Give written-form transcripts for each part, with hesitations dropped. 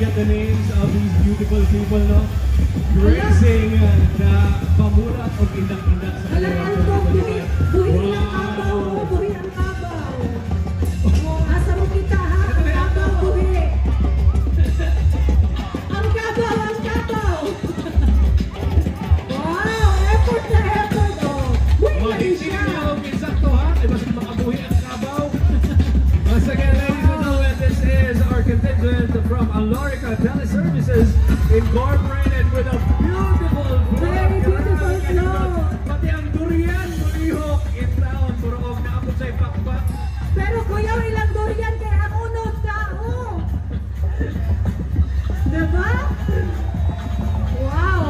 get the names of these beautiful people, no? Gracing the pamulat o indak-indak sa kanilang buhay ang kabaw, buhay ang kabaw. Asa mo kita ha, ang kabaw, buhay. Ang kabaw, ang kabaw. Wow, effort na effort, oh. Buhay na siya. Hindi niyo pinsakto ha, ay basta makabuhay ang kabaw. Once again, ladies and gentlemen, this is our contingent from Alorica Teleservices Incorporated with a beautiful float. Very beautiful float. Pati ang durian, mulihok, in town, purong naabot sa'y pakpak. Pero kuya, ilang durian kaya ang unod tao. Diba? Wow.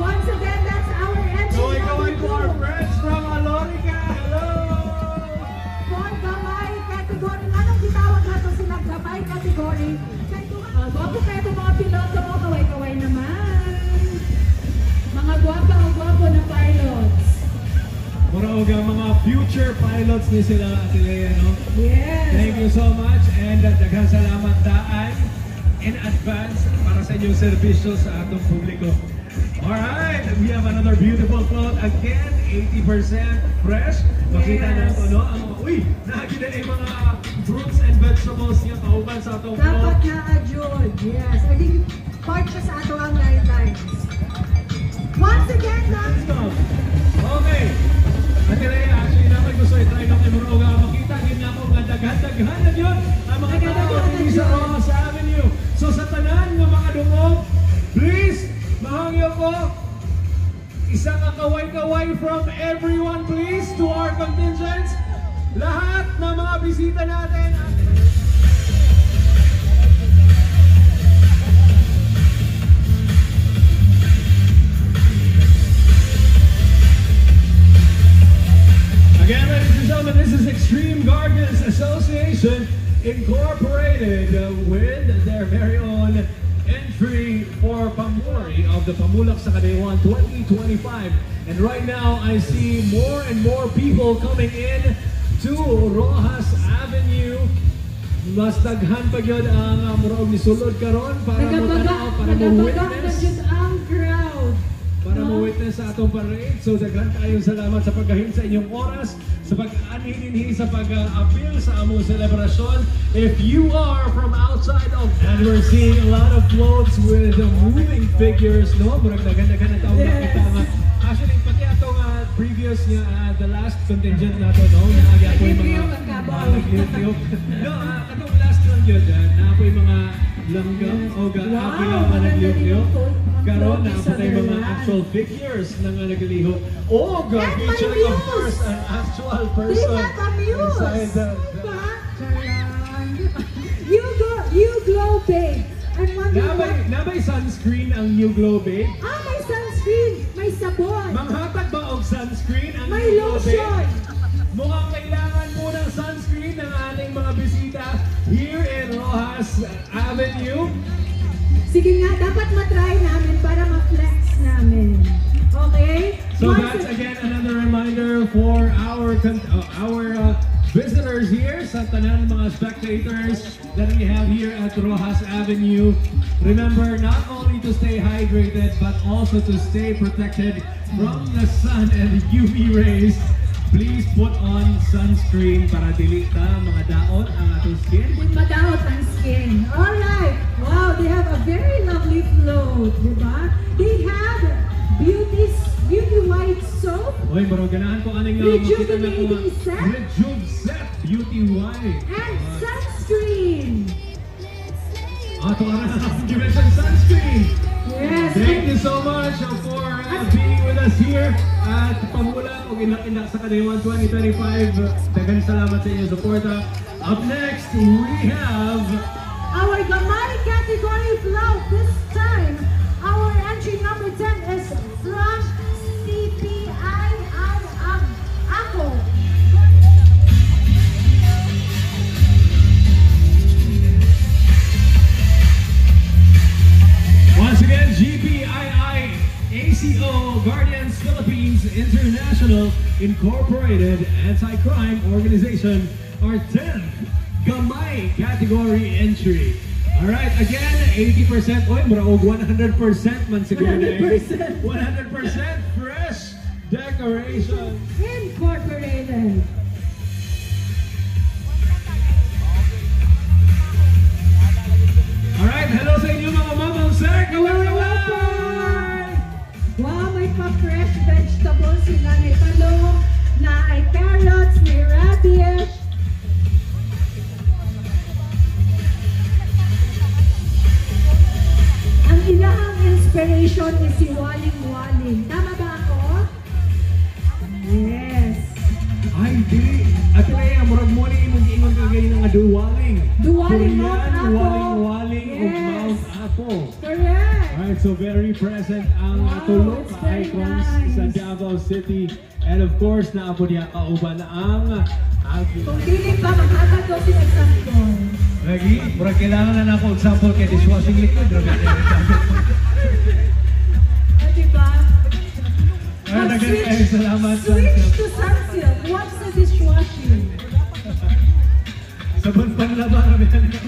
Once again, that's our entry So, ikaw number ay 2. our friends from Alorica. Hello! For gamay category. Anong gitawag nato silang gamay category? Gwapo kayo po mga piloto mo. Kaway-kaway naman. Mga gwapo na pilots. Muraog ang mga future pilots ni sila Ate Lea, no? Yes. Thank you so much and daghang salamat daan in advance para sa inyong serbisyo sa atong publiko. Alright, we have another beautiful float again, 80% fresh. Makita na ito, no? Uy, nakakita yung mga fruits and vegetables niya kauban sa atong float. Dapat na-adjure. Yes. I think part siya sa ato ang guidelines. Once again, Let's go. Okay. Ate Lea, actually naman gusto i-try ng Emuroga. Makita din na ako nga daghan-daghan na yun ang mga tao din sa Rojas Avenue. So sa tanan ng mga dungog, please, mahangyo ko, isang kaway-kaway from everyone please to our contingents. Lahat ng mga bisita natin. Again, ladies and gentlemen, this is Extreme Guardians Association Incorporated with their very own entry for Pamuri of the Pamulak sa Kadaywan 2025. And right now, I see more and more people coming in to Rojas Avenue. Mas daghan pa yun ang muraog ni Sulod karon para mo-tanaw, para mo-witness. ang crowd. Para mo-witness sa atong parade. So daghan kayong salamat sa pagkahin sa inyong oras, sa pag-aninhinhi sa pag-appeal sa among selebrasyon. If you are from outside of, and we're seeing a lot of floats with moving figures, no? Murag daghan-daghan na taong nakita nga. Actually, pati atong previous niya, the last contingent nato, no? Naagya po yung mga nagliyok. No, atong last lang yun, na po yung mga langgam o gaapi lang mga nagliyok. Karon na po tayo mga actual figures na nga naglihok. Oh, God, featuring of course an actual person inside the... You glow big. I'm wondering Nabay sunscreen ang New Glow Babe? may sunscreen. May sabon. Manghatag ba og sunscreen ang May New Glow Babe? lotion. Mukhang kailangan po ng sunscreen ng ating mga bisita here in Rojas Avenue. Sige nga, dapat matry namin para ma-flex namin. Okay? So that's again another reminder for our visitors here, sa tanan mga spectators that we have here at Rojas Avenue. Remember not only to stay hydrated but also to stay protected from the sun and the UV rays. Please put on sunscreen para dili ta mga daot ang atong skin. Madaot ang skin. Alright. Wow, they have a very lovely float, diba? They have beauty white soap. Oy, baro ganahan ko aning Rejuvenating set. Rejuve Set Beauty White. And sunscreen. Ato ara give us some sunscreen. Yes. Thank you so much for being with us here at Pamulak o Indak-Indak sa Kadaywan 2025. Daghang salamat sa inyong suporta. Up next, we have Our Gamay category float. This time, our entry number 10 is from CPII Ako. once again GPII ACO Guardians Philippines International Incorporated Anti-Crime Organization, our 10th Gamay category entry. Alright, again, 80%. Oy, mura og 100% man siguro na 100%. 100% fresh decoration. Incorporated. Alright, hello sa inyo mga mamang sir. Hello po! Wow, may pa-fresh vegetables. Sila may talong, na ay carrots, may radish. Ang ilahang inspiration is si Waling Waling. Tama ba ako? Yes. Ay, di. At kaya, murag mo ni imong giingon kagay nga duwaling. Duwaling Korean, Mount Apo. waling-waling of Yes. Mount Apo. Correct. Alright, so very present ang Wow, tulog it's ka very icons nice. sa Davao City. And of course, naapo niya kauban ang Kung dili pa, maghatag ko si example. Lagi, murag kailangan na ako example kay dishwashing liquid. O, diba? Dagan kayo, salamat. Switch to Sunsilk. What's the dishwashing? Sabon panlaban, rabi na niya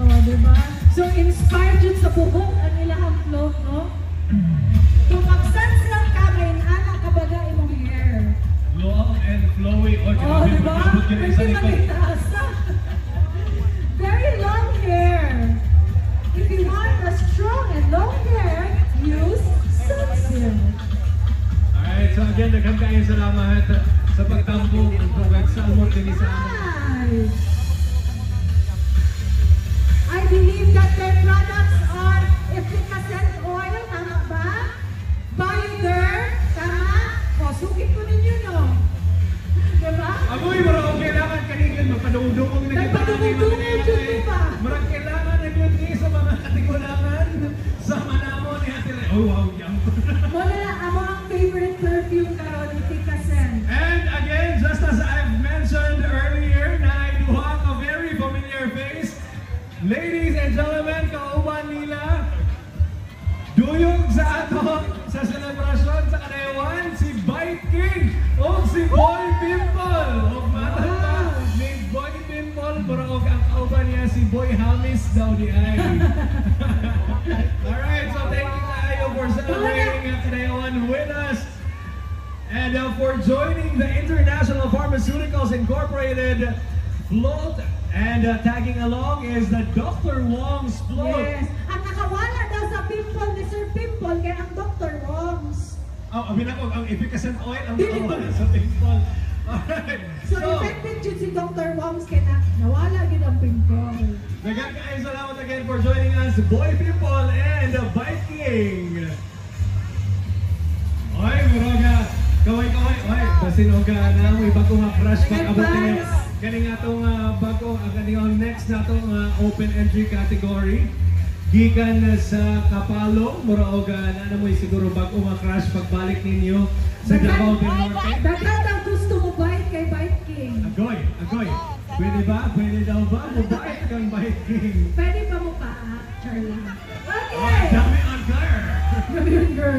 O, diba? So, inspired yun sa buhok ang ilahang float, no? Kung mag-sunsilk ka, may anak kabaga imong hair. Long and flowy. O, Oh, grabe, diba? magkabot ka na isa Pwede likod. magitaas na. Very long hair. If you want a strong and long hair, use Sunsilk. Alright, so again, daghang kayo salamat sa pagtambong ng pag-salmon din sa amin. Nice. I believe that their products are efficacent oil, tama ba? Binder, tama? O, sukit ko ninyo, no? Diba? Amoy, marang kailangan kanigin, mapadungdungong na kita. Nagpadungdungong yun, diba? Marang kailangan na yun sa mga katikulangan sa manamo ni Ate Ray. Oh, wow, yum. Wala, amo ang favorite perfume karon, efficacent. And again, just as I've mentioned earlier, na iduhang a very familiar face. Ladies and gentlemen, kauban nila, duyog sa ato sa selebrasyon sa Kanayawan, si Bite King o si Boy Pimple. O mata pa ni Boy Pimple, murag ang kauban niya si Boy Hamis daw di ay. Alright, so thank you kayo for celebrating Kanayawan with us. And for joining the International Pharmaceuticals Incorporated float. And tagging along is the Dr. Wong's float. Yes. Ang nakawala daw sa pimple ni Sir Pimple kaya ang Dr. Wong's. Oh, amin ako, ang efficacent oil ang Dili nakawala ba? sa pimple. Alright. So, effective yun si Dr. Wong's kaya nawala din ang pimple. Daghang kayo salamat again for joining us, Boy Pimple and Bite King. Oy, muraga. Kaway-kaway. Oy, basin o ka na. May bago nga crush pag abot niya. Galing atong bago, galing next na atong open entry category. Gikan sa Kapalo, muraog na mo siguro bago nga crush pagbalik ninyo sa Davao del Norte. Daghan ang gusto mo bite kay Bite King. Agoy, agoy. Pwede ba? Pwede daw ba? Mabait kang Bite King. Pwede pa mo pa, Charlie. Oh, Okay! dami on Claire. Remember,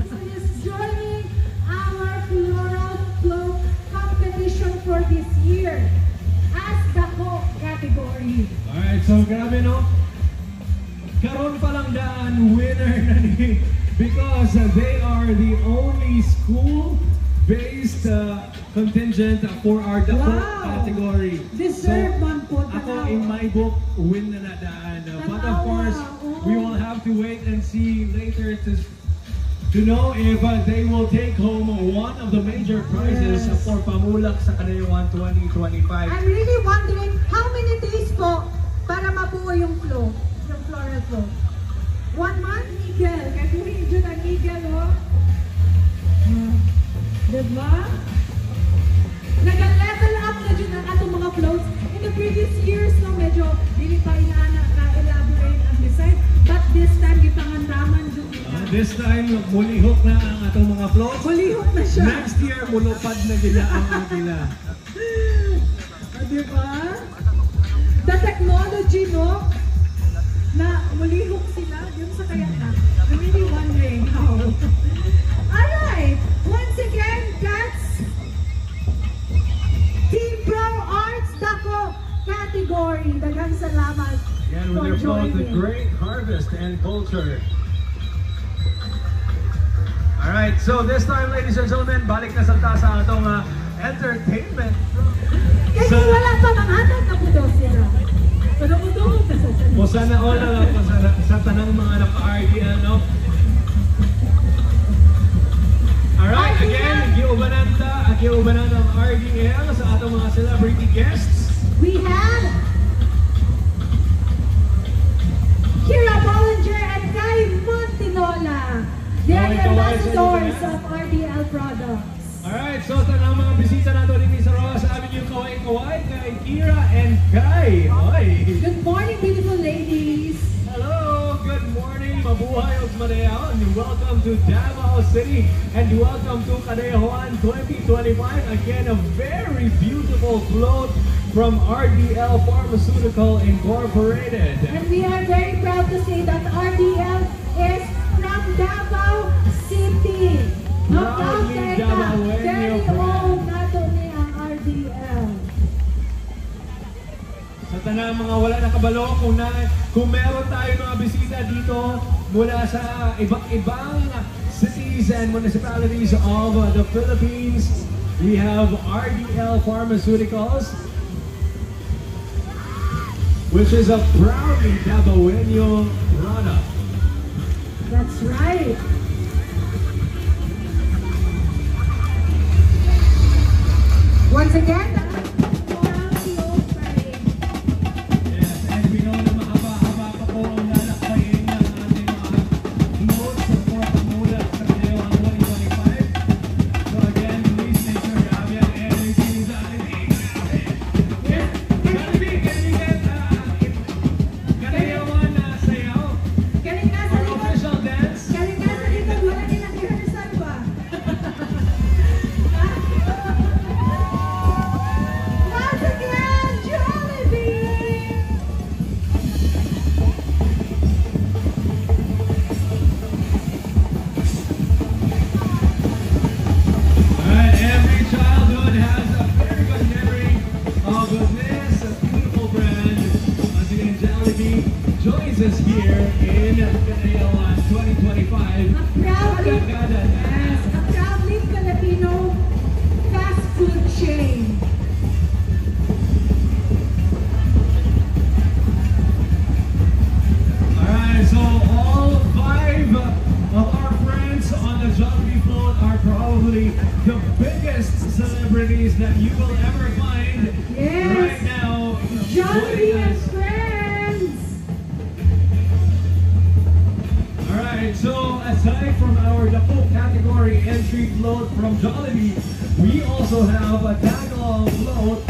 so is joining our floral flow competition for this year as the category. Alright, so grabe no? Karon pa lang daan winner na ni because they are the only school-based contingent for our Dako category. Deserve man po Ako in my book, win na daan. But of course, we will have to wait and see later to know if they will take home one of the major prizes for Pamulak sa Kanayawan 2025. I'm really wondering how many days po para mabuo yung flow, yung floral flow. 1 month? Eagle. Kaguhin dyan ang eagle, oh. Diba? Nag-level up na dyan ang atong mga floats. In the previous years, no, medyo hindi pa ina-elaborate ang design. But this time, ipangandaman dyan. This time, mulihok na ang atong mga floats. Mulihok na siya. Next year, mulupad na gila ang agila. Diba? The technology, no? Na mulihok sila, yun sa kaya na. I'm really wondering how. Alright, once again, that's Team Pro Arts Dako category. category. Daghang salamat Again, for with their float, the joining. great harvest and culture. Alright, so this time, ladies and gentlemen, balik na sa tasa atong entertainment. Kasi wala pa manghatag na po daw sila. Padungudungog na sa salita. O sana all na lang po sa tanang mga naka-RDL, no? Alright, again, giubanan ng RDL sa atong mga celebrity guests. We have Kira Bollinger and Guy Montinola. They are the ambassadors of RDL products. Alright, so tanang mga bisita nato din sa Ross Avenue, Kaway kay Kira and Guy. Hoy! Good morning, beautiful ladies. Hello, good morning, mabuhay og madayaw, and welcome to Davao City, and welcome to Kadehoan 2025. Again, a very beautiful float from RDL Pharmaceutical Incorporated. And we are very proud to say that RDL is from Davao City. Proudly Davaoenyo Very brand. old nato ni ang RDL. Sa tanang mga wala nakabalo, kung meron tayo mga bisita dito mula sa ibang cities and municipalities of the Philippines, we have RDL Pharmaceuticals, which is a proudly Davaoenyo product. That's right. Once again, proudly old parade. Yes, and we know na mahaba-haba pa po ang lalakbayin ng ating mga float sa Port Amuda sa Kadehoan 2025. So again, please make sure you have your energy sa ating Yes, Jollibee, can we get Kadehoan sayaw? Galing nga sa Our likod. official dance? Galing nga sa likod. Wala kinag-rehearsal ba? Once again, Jollibee! Alright, every childhood has a very good memory of this beautiful brand. Once again, Jollibee joins us here in Kadehoan 2025. A proudly, Kada-kada na. yes, a proudly Filipino fast food chain. Alright, so all 5 of our friends on the Jollibee float are probably the biggest celebrities that you will ever find Yes. right now. Jollibee joining and us. friends! Alright, so aside from our double category entry float from Jollibee, we also have a tag-along float